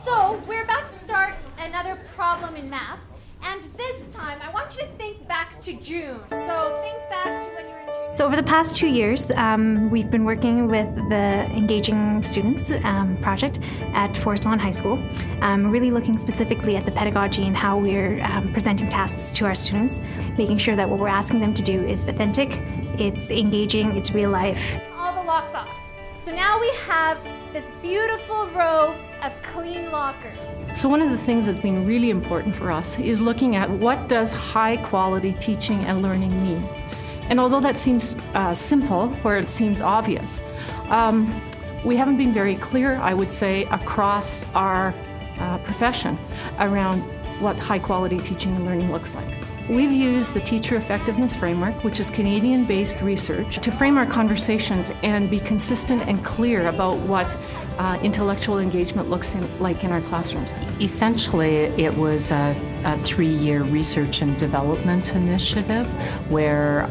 So we're about to start another problem in math, and this time I want you to think back to June. So think back to when you were in June. So over the past 2 years, we've been working with the Engaging Students project at Forest Lawn High School, really looking specifically at the pedagogy and how we're presenting tasks to our students, making sure that what we're asking them to do is authentic, it's engaging, it's real life. All the locks off. So now we have this beautiful row of clean lockers. So one of the things that's been really important for us is looking at what does high quality teaching and learning mean. And although that seems simple, where it seems obvious, we haven't been very clear, I would say, across our profession around what high quality teaching and learning looks like. We've used the Teacher Effectiveness Framework, which is Canadian-based research, to frame our conversations and be consistent and clear about what intellectual engagement looks like in our classrooms. Essentially, it was a 3-year research and development initiative where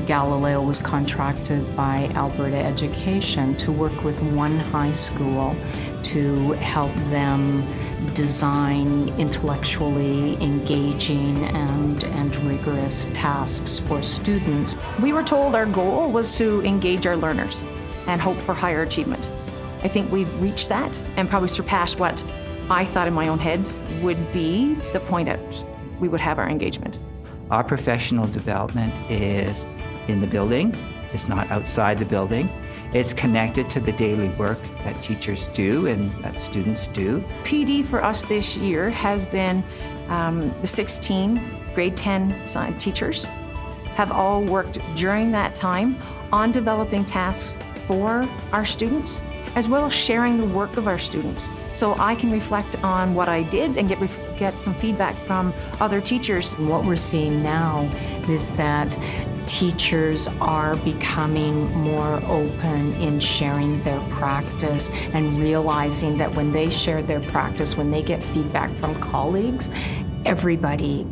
Galileo was contracted by Alberta Education to work with one high school to help them design intellectually engaging and rigorous tasks for students. We were told our goal was to engage our learners and hope for higher achievement. I think we've reached that and probably surpassed what I thought in my own head would be the point at we would have our engagement. Our professional development is in the building. It's not outside the building. It's connected to the daily work that teachers do and that students do. PD for us this year has been the 16 grade 10 science teachers have all worked during that time on developing tasks for our students, as well as sharing the work of our students. So I can reflect on what I did and get some feedback from other teachers. What we're seeing now is that teachers are becoming more open in sharing their practice and realizing that when they share their practice, when they get feedback from colleagues, everybody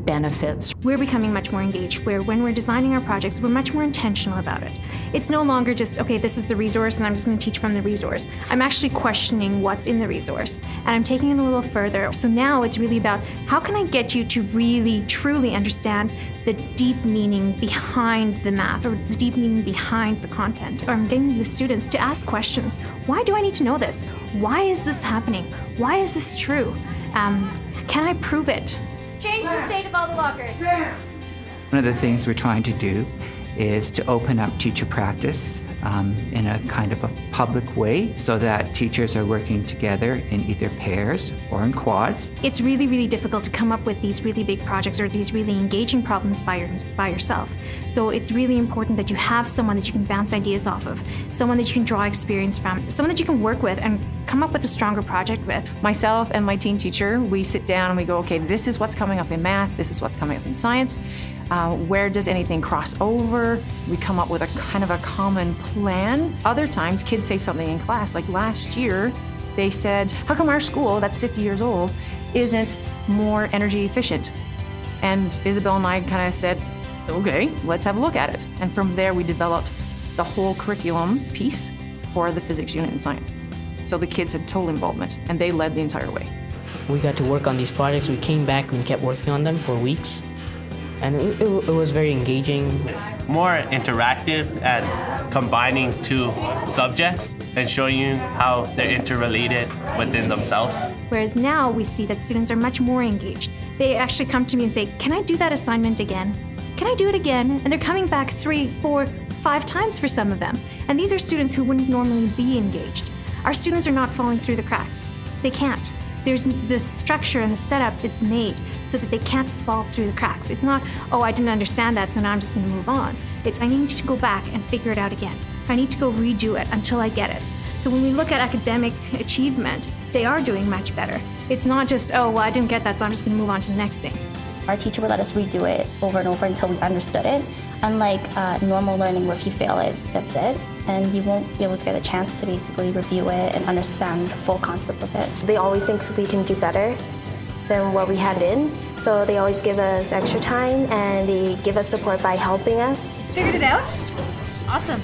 benefits. We're becoming much more engaged, where when we're designing our projects, we're much more intentional about it. It's no longer just, okay, this is the resource and I'm just going to teach from the resource. I'm actually questioning what's in the resource and I'm taking it a little further. So now it's really about how can I get you to really, truly understand the deep meaning behind the math or the deep meaning behind the content. Or I'm getting the students to ask questions. Why do I need to know this? Why is this happening? Why is this true? Can I prove it? Change the state of all the lockers. One of the things we're trying to do is to open up teacher practice in a kind of a public way so that teachers are working together in either pairs or in quads. It's really, really difficult to come up with these really big projects or these really engaging problems by yourself. So it's really important that you have someone that you can bounce ideas off of, someone that you can draw experience from, someone that you can work with and come up with a stronger project with. Myself and my teen teacher, we sit down and we go, okay, this is what's coming up in math, this is what's coming up in science. Where does anything cross over? We come up with a kind of a common plan. Other times, kids say something in class, like last year, they said, how come our school, that's 50 years old, isn't more energy efficient? And ISABEL and I kind of said, okay, let's have a look at it. And from there, we developed the whole curriculum piece for the physics unit in science. So the kids had total involvement, and they led the entire way. We got to work on these projects. We came back and kept working on them for weeks. And it was very engaging. It's more interactive and combining two subjects and showing you how they're interrelated within themselves. Whereas now we see that students are much more engaged. They actually come to me and say, can I do that assignment again? Can I do it again? And they're coming back 3, 4, 5 times for some of them. And these are students who wouldn't normally be engaged. Our students are not falling through the cracks. They can't. The structure and the setup is made so that they can't fall through the cracks. It's not, oh, I didn't understand that, so now I'm just going to move on. It's, I need to go back and figure it out again. I need to go redo it until I get it. So when we look at academic achievement, they are doing much better. It's not just, oh, well, I didn't get that, so I'm just going to move on to the next thing. Our teacher would let us redo it over and over until we understood it. Unlike normal learning where if you fail it, that's it. And you won't be able to get a chance to basically review it and understand the full concept of it. They always think we can do better than what we had in. So they always give us extra time and they give us support by helping us. Figured it out? Awesome.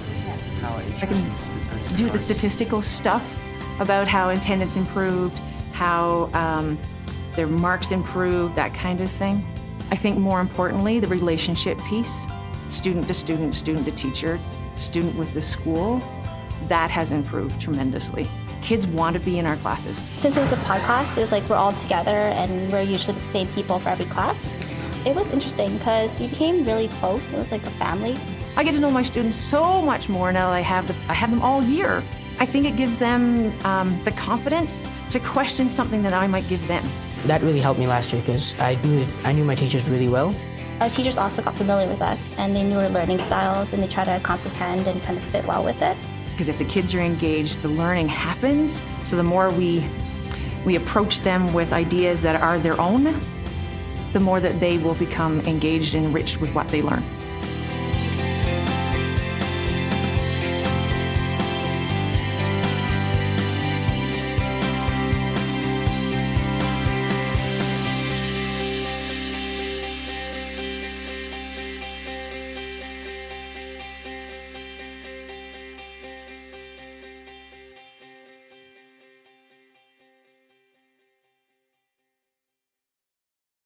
I can do the statistical stuff about how attendance improved, how their marks improve, that kind of thing. I think more importantly, the relationship piece, student to student, student to teacher, student with the school, that has improved tremendously. Kids want to be in our classes. Since it was a pod class, it was like we're all together and we're usually with the same people for every class. It was interesting because we became really close. It was like a family. I get to know my students so much more now that I have them all year. I think it gives them the confidence to question something that I might give them. That really helped me last year because I knew my teachers really well. Our teachers also got familiar with us and they knew our learning styles and they tried to comprehend and kind of fit well with it. Because if the kids are engaged, the learning happens. So the more we approach them with ideas that are their own, the more that they will become engaged and enriched with what they learn.